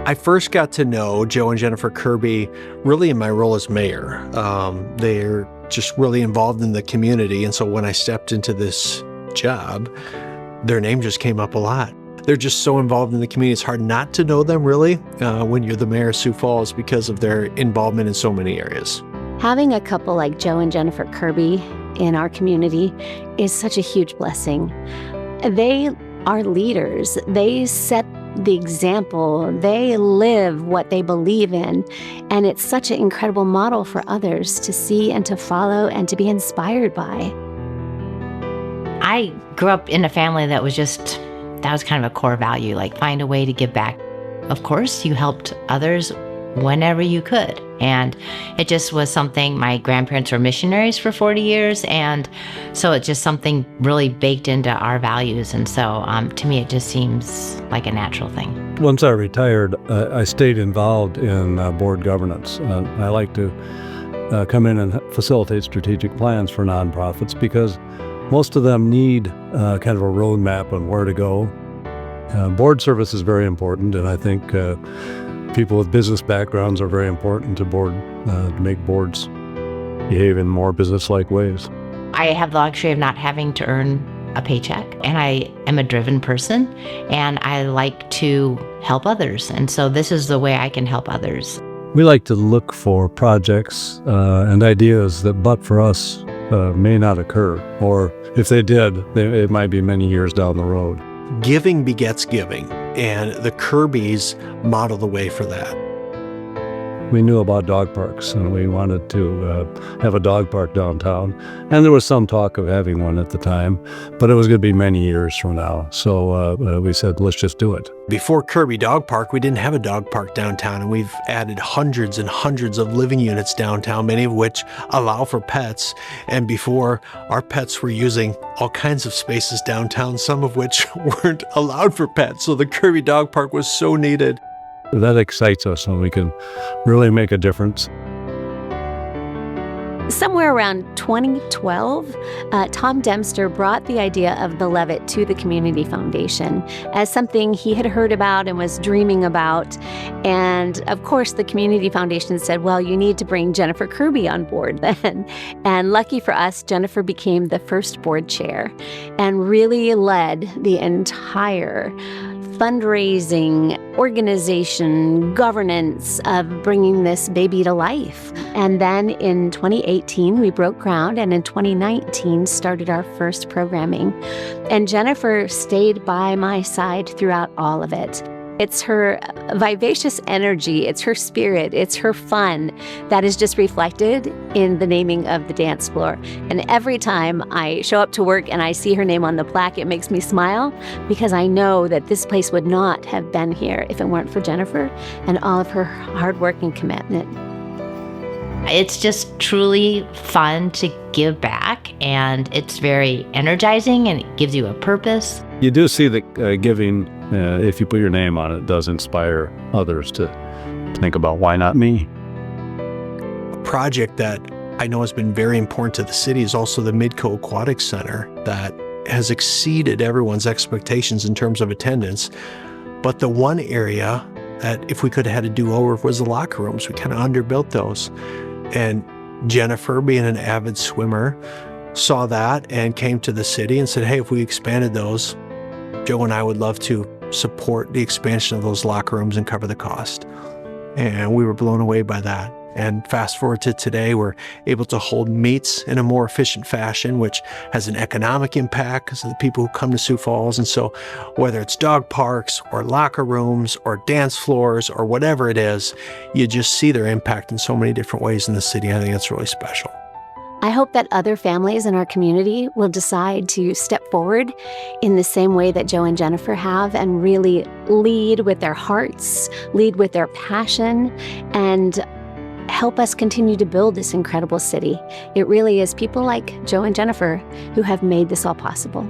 I first got to know Joe and Jennifer Kirby really in my role as mayor. They're just really involved in the community. And so when I stepped into this job, their name just came up a lot. They're just so involved in the community. It's hard not to know them really when you're the mayor of Sioux Falls because of their involvement in so many areas. Having a couple like Joe and Jennifer Kirby in our community is such a huge blessing. They are leaders. They set the example. They live what they believe in. And it's such an incredible model for others to see and to follow and to be inspired by. I grew up in a family that was kind of a core value, like find a way to give back. Of course, you helped others whenever you could. And it just was something, my grandparents were missionaries for 40 years. And so it's just something really baked into our values. And so to me, it just seems like a natural thing. Once I retired, I stayed involved in board governance. I like to come in and facilitate strategic plans for nonprofits because most of them need kind of a roadmap on where to go. Board service is very important, and I think people with business backgrounds are very important to make boards behave in more business-like ways. I have the luxury of not having to earn a paycheck, and I am a driven person, and I like to help others, and so this is the way I can help others. We like to look for projects and ideas that, but for us, may not occur, or if they did, it might be many years down the road. Giving begets giving, and the Kirbys model the way for that. We knew about dog parks, and we wanted to have a dog park downtown. And there was some talk of having one at the time, but it was going to be many years from now. So we said, let's just do it. Before Kirby Dog Park, we didn't have a dog park downtown, and we've added hundreds and hundreds of living units downtown, many of which allow for pets. And before, our pets were using all kinds of spaces downtown, some of which weren't allowed for pets. So the Kirby Dog Park was so needed. That excites us when we can really make a difference. Somewhere around 2012, Tom Dempster brought the idea of the Levitt to the Community Foundation as something he had heard about and was dreaming about. And of course, the Community Foundation said, well, you need to bring Jennifer Kirby on board then. And lucky for us, Jennifer became the first board chair and really led the entire fundraising, organization, governance of bringing this baby to life. And then in 2018, we broke ground, and in 2019 started our first programming. And Jennifer stayed by my side throughout all of it. It's her vivacious energy, it's her spirit, it's her fun that is just reflected in the naming of the dance floor. And every time I show up to work and I see her name on the plaque, it makes me smile because I know that this place would not have been here if it weren't for Jennifer and all of her hard work and commitment. It's just truly fun to give back, and it's very energizing, and it gives you a purpose. You do see that giving, if you put your name on it, does inspire others to think about why not me. A project that I know has been very important to the city is also the Midco Aquatic Center that has exceeded everyone's expectations in terms of attendance. But the one area that if we could have had a do-over was the locker rooms. We kind of underbuilt those. And Jennifer, being an avid swimmer, saw that and came to the city and said, hey, if we expanded those, Joe and I would love to support the expansion of those locker rooms and cover the cost. And we were blown away by that. And fast forward to today, we're able to hold meets in a more efficient fashion, which has an economic impact because of the people who come to Sioux Falls. And so whether it's dog parks or locker rooms or dance floors or whatever it is, you just see their impact in so many different ways in the city. I think it's really special. I hope that other families in our community will decide to step forward in the same way that Joe and Jennifer have and really lead with their hearts, lead with their passion, and help us continue to build this incredible city. It really is people like Joe and Jennifer who have made this all possible.